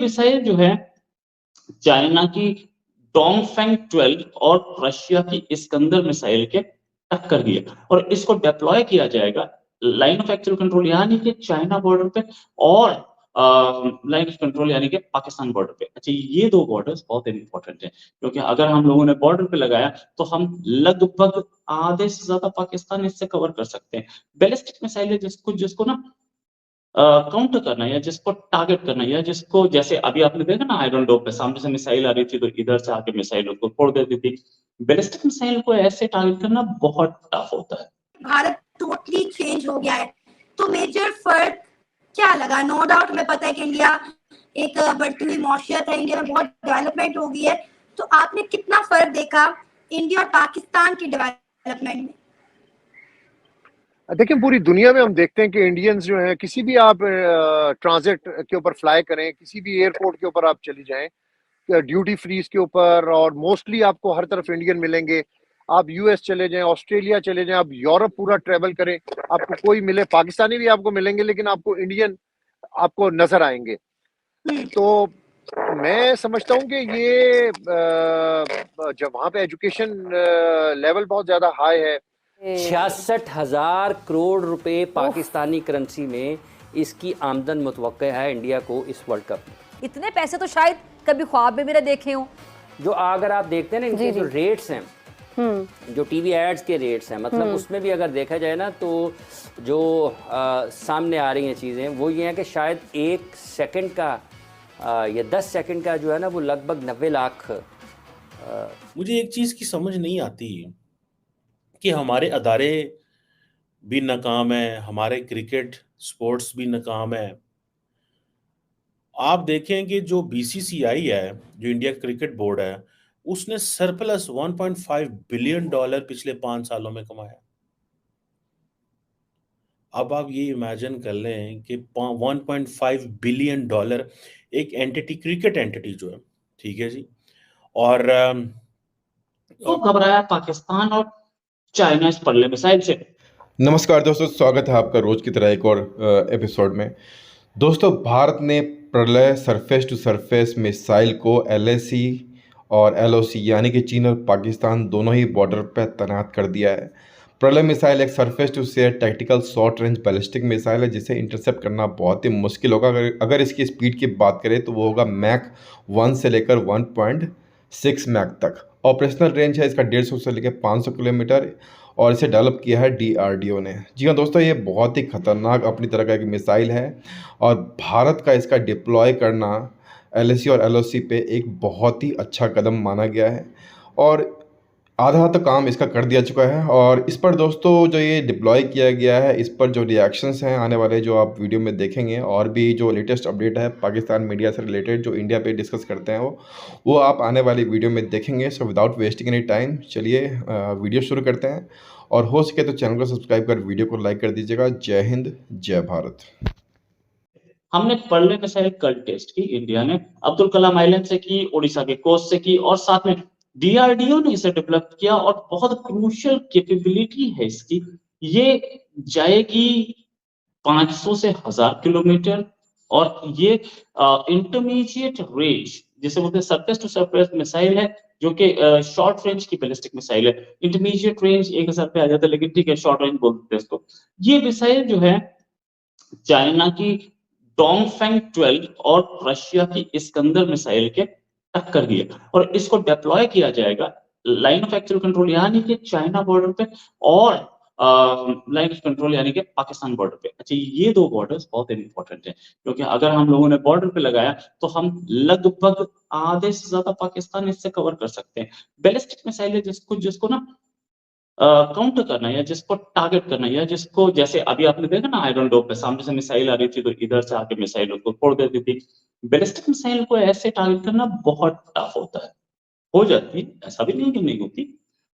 Missile जो है China की डोंगफेंग 12 और रशिया की इस्कंदर मिसाइल के टक्कर की है और इसको डिप्लॉय किया जाएगा लाइन ऑफ एक्चुअल कंट्रोल यानी कि चाइना बॉर्डर पे और लाइन ऑफ कंट्रोल यानी कि पाकिस्तान बॉर्डर पे। अच्छा, ये दो बॉर्डर्स बहुत इंपॉर्टेंट है क्योंकि अगर हम लोगों ने बॉर्डर पे लगाया तो हम लगभग आधे से ज्यादा पाकिस्तान इससे कवर कर सकते हैं। बैलिस्टिक मिसाइल है जिसको जिसको ना काउंटर करना है या जिसको टारगेट करना है या जिसको जैसे अभी आपने देखा ना आयरन डोम पे सामने से मिसाइल आ रही थी तो इधर से आके मिसाइल उसको फोड़ देती थी। बैलिस्टिक मिसाइल को ऐसे टारगेट करना बहुत टफ होता है। भारत टोटली चेंज हो गया है, तो मेजर फर्क क्या लगा? नो डाउट हमें पता है कि इंडिया एक बढ़ती हुई मौशियत है, इंडिया में बहुत डेवलपमेंट हो गई है, तो आपने कितना फर्क देखा इंडिया और पाकिस्तान की डेवलपमेंट में? देखिए, पूरी दुनिया में हम देखते हैं कि इंडियंस जो हैं, किसी भी आप ट्रांजिट के ऊपर फ्लाई करें, किसी भी एयरपोर्ट के ऊपर आप चली जाएं, ड्यूटी फ्रीज के ऊपर, और मोस्टली आपको हर तरफ इंडियन मिलेंगे। आप यूएस चले जाएं, ऑस्ट्रेलिया चले जाएं, आप यूरोप पूरा ट्रेवल करें, आपको कोई मिले, पाकिस्तानी भी आपको मिलेंगे लेकिन आपको इंडियन आपको नजर आएंगे। तो मैं समझता हूं कि ये जब वहां पे एजुकेशन लेवल बहुत ज्यादा हाई है। 66,000 करोड़ रुपए पाकिस्तानी करेंसी में इसकी आमदन मुतवक्के है इंडिया को इस वर्ल्ड कप में। इतने पैसे तो शायद कभी ख्वाब में भी ना देखे हों। जो अगर आप देखते हैं ना इनके जो रेट्स हैं, जो टीवी एड्स के रेट्स हैं, मतलब उसमें भी अगर देखा जाए ना तो जो सामने आ रही हैं चीज़ें वो ये हैं कि शायद 1 सेकंड का या 10 सेकंड का जो है ना वो लगभग 90 लाख। मुझे एक चीज़ की समझ नहीं आती कि हमारे अदारे भी नाकाम है, हमारे क्रिकेट स्पोर्ट्स भी नाकाम है। आप देखें कि जो बीसीसीआई है, जो इंडिया क्रिकेट बोर्ड है, उसने सरप्लस $1.5 बिलियन पिछले 5 सालों में कमाया। अब आप ये इमेजिन कर लें कि $1.5 बिलियन एक एंटिटी, क्रिकेट एंटिटी जो है, ठीक है जी, और तो घबराया पाकिस्तान और चाइना इस पल्ले मिसाइल से। नमस्कार दोस्तों, स्वागत है आपका रोज की तरह एक और एपिसोड में। दोस्तों, भारत ने प्रलय सरफेस टू सरफेस मिसाइल को LAC और LOC यानी कि चीन और पाकिस्तान दोनों ही बॉर्डर पर तैनात कर दिया है। प्रलय मिसाइल एक surface to air tactical short range ballistic missile है जिसे इंटरसेप्ट करना बहुत ही मुश्किल होगा। अगर इसकी स्पीड की बात करें तो वो होगा मैक 1 से लेकर 1.6 मैक तक। ऑपरेशनल रेंज है इसका 150 से लेकर 500 किलोमीटर और इसे डेवलप किया है DRDO ने। जी हाँ दोस्तों, ये बहुत ही खतरनाक अपनी तरह का एक मिसाइल है और भारत का इसका डिप्लॉय करना LAC और LOC पे एक बहुत ही अच्छा कदम माना गया है और आधा तो काम इसका कर दिया चुका है। और इस पर दोस्तों जो ये डिप्लॉय किया गया है, इस पर जो रिएक्शंस हैं आने वाले जो आप वीडियो में देखेंगे, और भी जो लेटेस्ट अपडेट है पाकिस्तान मीडिया से रिलेटेड जो इंडिया पे डिस्कस करते हैं वो आप आने वाली वीडियो में देखेंगे। So without wasting any time चलिए वीडियो शुरू करते हैं, और हो सके तो चैनल को सब्सक्राइब कर वीडियो को लाइक कर दीजिएगा। जय हिंद, जय भारत। हमने पर्ले मिसाइल कल टेस्ट की, इंडिया ने अब्दुल कलाम आइलैंड से की, उड़ीसा के कोस्ट से की और साथ में DRDO ने इसे डेवलप किया और बहुत क्रूशियल कैपेबिलिटी है इसकी। ये जाएगी 500 से 1000 किलोमीटर और ये इंटरमीडिएट रेंज जिसे बोलते हैं सरफेस टू सरफेस मिसाइल है जो कि शॉर्ट रेंज की बैलिस्टिक मिसाइल है। इंटरमीडिएट रेंज 1000 पे आ जाता है लेकिन ठीक है, शॉर्ट रेंज बोलते हैं इसको। ये मिसाइल जो है चाइना की डोंगफेंग 12 और रशिया की इस्कंदर मिसाइल के टक्कर की है और इसको डिप्लॉय किया जाएगा लाइन ऑफ एक्चुअल कंट्रोल यानी कि चाइना बॉर्डर पे और लाइन ऑफ कंट्रोल यानी कि पाकिस्तान बॉर्डर पे। अच्छा, ये दो बॉर्डर्स बहुत इंपॉर्टेंट है क्योंकि अगर हम लोगों ने बॉर्डर पे लगाया तो हम लगभग आधे से ज्यादा पाकिस्तान इससे कवर कर सकते हैं। बैलिस्टिक मिसाइल है जिसको जिसको ना काउंटर करना है या जिसको टारगेट करना है या जिसको जैसे अभी आपने देखा ना आयरन डोम पे सामने से मिसाइल आ रही थी तो इधर से आके मिसाइल उसको फोड़ देती थी। बैलिस्टिक मिसाइल को ऐसे टारगेट करना बहुत टफ होता है। हो जाती है, ऐसा भी नहीं कि नहीं होती,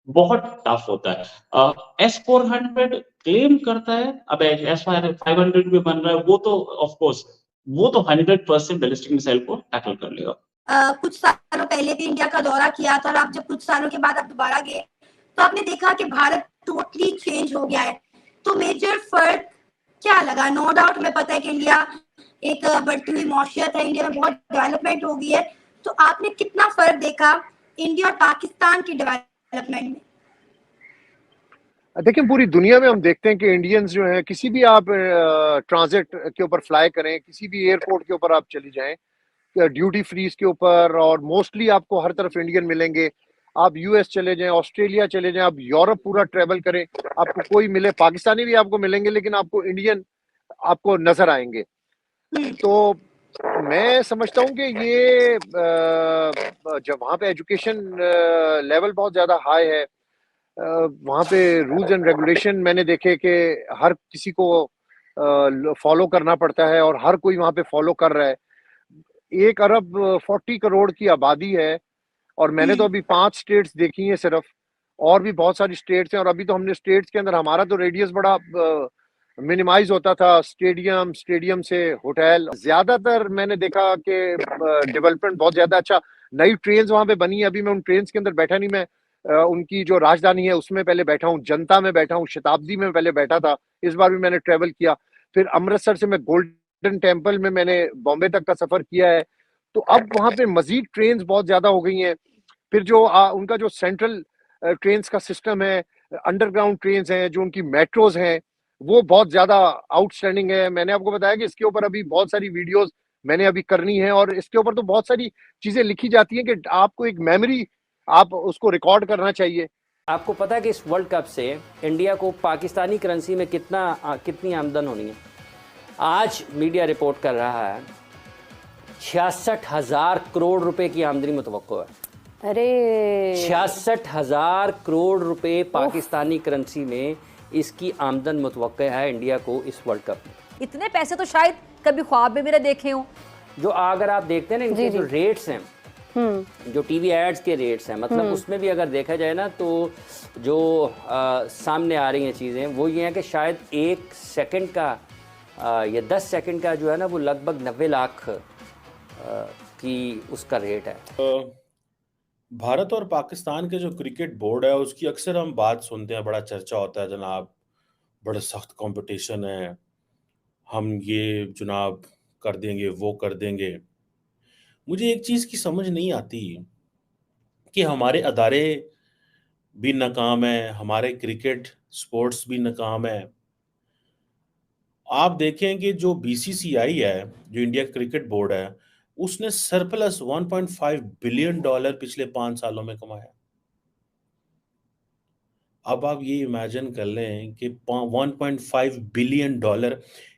बहुत टफ होता है। S-400 क्लेम करता है, अब S-500 भी बन रहा है, वो तो ऑफ कोर्स वो तो 100% बैलिस्टिक मिसाइल को टैकल कर लेगा। कुछ सालों पहले भी इंडिया का दौरा किया था और आप जब कुछ सालों के बाद आप दोबारा गए तो आपने देखा कि भारत टोटली चेंज हो गया है, तो मेजर फर्क क्या लगा? नो डाउट हमें पता है कि इंडिया एक बढ़ती हुई मौशियत है, इंडिया में बहुत डेवलपमेंट हो गई है, तो आपने कितना फर्क देखा इंडिया और पाकिस्तान की डेवलपमेंट में? देखिए पूरी दुनिया में हम देखते हैं कि इंडियंस जो हैं किसी भी आप ट्रांजिट के ऊपर फ्लाई करें, किसी भी एयरपोर्ट के ऊपर आप चली जाएं, ड्यूटी फ्रीज के ऊपर, और मोस्टली आपको हर तरफ इंडियन मिलेंगे। आप यूएस चले जाएं, ऑस्ट्रेलिया चले जाएं, आप यूरोप पूरा ट्रेवल करें, आपको कोई मिले, पाकिस्तानी भी आपको मिलेंगे, लेकिन आपको इंडियन आपको नजर आएंगे। तो मैं समझता हूँ कि ये जब वहाँ पे एजुकेशन लेवल बहुत ज़्यादा हाई है, वहाँ पे रूल्स एंड रेगुलेशन मैंने देखे कि हर किसी को फॉलो करना पड़ता है, और हर कोई वहाँ पे फॉलो कर रहा है। 1 अरब 40 करोड़ की आबादी है, और मैंने तो अभी 5 स्टेट्स देखी हैं सिर्फ, और भी बहुत सारी स्टेट्स हैं। और अभी तो हमने स्टेट्स के अंदर, हमारा तो रेडियस बड़ा मिनिमाइज होता था, स्टेडियम से होटल। ज्यादातर मैंने देखा कि डेवलपमेंट बहुत ज्यादा अच्छा, नई ट्रेन्स वहां पे बनी है। अभी मैं उन ट्रेन्स के अंदर बैठा नहीं, मैं उनकी जो राजधानी है उसमें पहले बैठा हूँ, जनता में बैठा हूँ, शताब्दी में पहले बैठा था। इस बार भी मैंने ट्रेवल किया। फिर अमृतसर से मैं गोल्डन टेम्पल में मैंने बॉम्बे तक का सफर किया है। तो अब वहां पे मजीद ट्रेन्स बहुत ज्यादा हो गई हैं। फिर जो उनका जो सेंट्रल ट्रेन्स का सिस्टम है, अंडरग्राउंड ट्रेन्स हैं, जो उनकी मेट्रोज हैं, वो बहुत ज्यादा आउटस्टैंडिंग है। मैंने आपको बताया कि इसके ऊपर अभी बहुत सारी वीडियोस मैंने अभी करनी है, और इसके ऊपर तो बहुत सारी चीजें लिखी जाती हैं कि आपको एक मेमोरी, आप उसको रिकॉर्ड करना चाहिए। आपको पता है कि इस वर्ल्ड कप से इंडिया को पाकिस्तानी करेंसी में कितनी आमदन होनी है? आज मीडिया रिपोर्ट कर रहा है 66,000 करोड़ रुपए की आमदनी मुतवक्को है। अरे 66,000 करोड़ रुपए पाकिस्तानी करेंसी में इसकी आमदन मुतवक्का है इंडिया को इस वर्ल्ड कप में। इतने पैसे तो शायद कभी ख्वाब में भी ना देखे हों। जो अगर आप देखते हैं ना, इनके जो रेट्स हैं, जो टीवी एड्स के रेट्स हैं, मतलब उसमें भी अगर देखा जाए ना, तो जो सामने आ रही हैं चीज़ें वो ये हैं कि शायद 1 सेकंड का या 10 सेकंड का जो है ना, वो लगभग 90 लाख की उसका रेट है। भारत और पाकिस्तान के जो क्रिकेट बोर्ड है उसकी अक्सर हम बात सुनते हैं, बड़ा चर्चा होता है जनाब, बड़ा सख्त कंपटीशन है, हम ये जनाब कर देंगे, वो कर देंगे। मुझे एक चीज़ की समझ नहीं आती कि हमारे अदारे भी नाकाम है, हमारे क्रिकेट स्पोर्ट्स भी नाकाम है। आप देखें कि जो बीसीसीआई है, जो इंडिया क्रिकेट बोर्ड है, उसने सरप्लस $1.5 बिलियन पिछले 5 सालों में कमाया। अब आप ये इमेजिन कर लें कि $1.5 बिलियन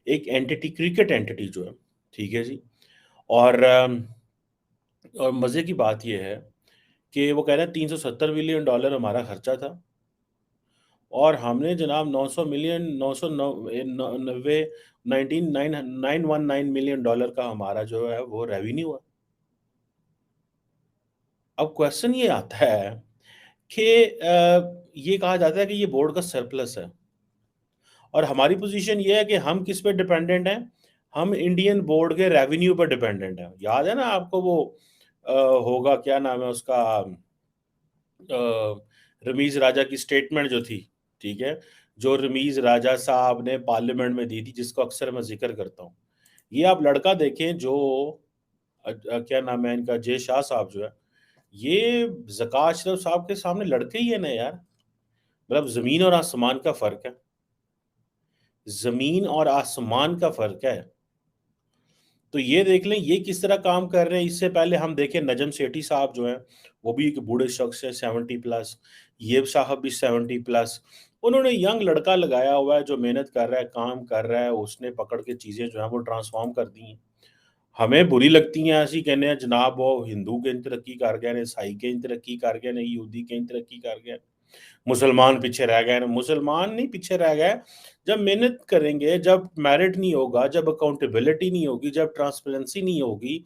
एक एंटिटी, क्रिकेट एंटिटी जो है, ठीक है जी। और मज़े की बात ये है कि वो कह रहे हैं $370 बिलियन हमारा खर्चा था, और हमने जनाब 900 मिलियन 990 $919 मिलियन का हमारा जो है वो रेवेन्यू है। अब क्वेश्चन ये आता है कि ये कहा जाता है कि ये बोर्ड का सरप्लस है, और हमारी पोजीशन ये है कि हम किस पे डिपेंडेंट हैं? हम इंडियन बोर्ड के रेवेन्यू पर डिपेंडेंट हैं। याद है ना आपको वो होगा, क्या नाम है उसका, रमीज राजा की स्टेटमेंट जो थी, ठीक है, जो रमीज राजा साहब ने पार्लियामेंट में दी थी, जिसको अक्सर मैं जिक्र करता हूँ। ये आप लड़का देखें जो क्या नाम है इनका, जय शाह साहब जो है, ये ज़कात अशरफ साहब के सामने लड़के ही है ना यार। मतलब ज़मीन और आसमान का फ़र्क है, ज़मीन और आसमान का फ़र्क है। तो ये देख लें ये किस तरह काम कर रहे हैं। इससे पहले हम देखें नजम सेठी साहब जो हैं, वो भी एक बूढ़े शख्स है, 70+। ये साहब भी 70+। उन्होंने यंग लड़का लगाया हुआ है जो मेहनत कर रहा है, काम कर रहा है, उसने पकड़ के चीज़ें जो है वो ट्रांसफॉर्म कर दी हैं। हमें बुरी लगती हैं, ऐसी कहने हैं जनाब वो हिंदू के तरक्की कर गए ने, ईसाई के तरक्की कर गए ने, यहूदी के तरक्की कर गए, मुसलमान पीछे रह गए। मुसलमान नहीं पीछे रह गए, जब मेहनत करेंगे, जब मेरिट नहीं होगा, जब अकाउंटेबिलिटी नहीं होगी, जब ट्रांसपेरेंसी नहीं होगी,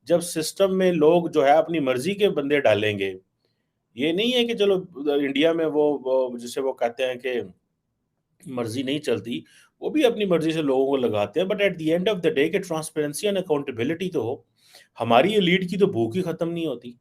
जब सिस्टम में लोग जो है अपनी मर्जी के बंदे डालेंगे। ये नहीं है कि चलो इंडिया में वो जिसे वो कहते हैं कि मर्जी नहीं चलती, वो भी अपनी मर्जी से लोगों को लगाते हैं, but at the end of the day के ट्रांसपेरेंसी एंड अकाउंटेबिलिटी तो हो। हमारी एलीट की तो भूख ही खत्म नहीं होती।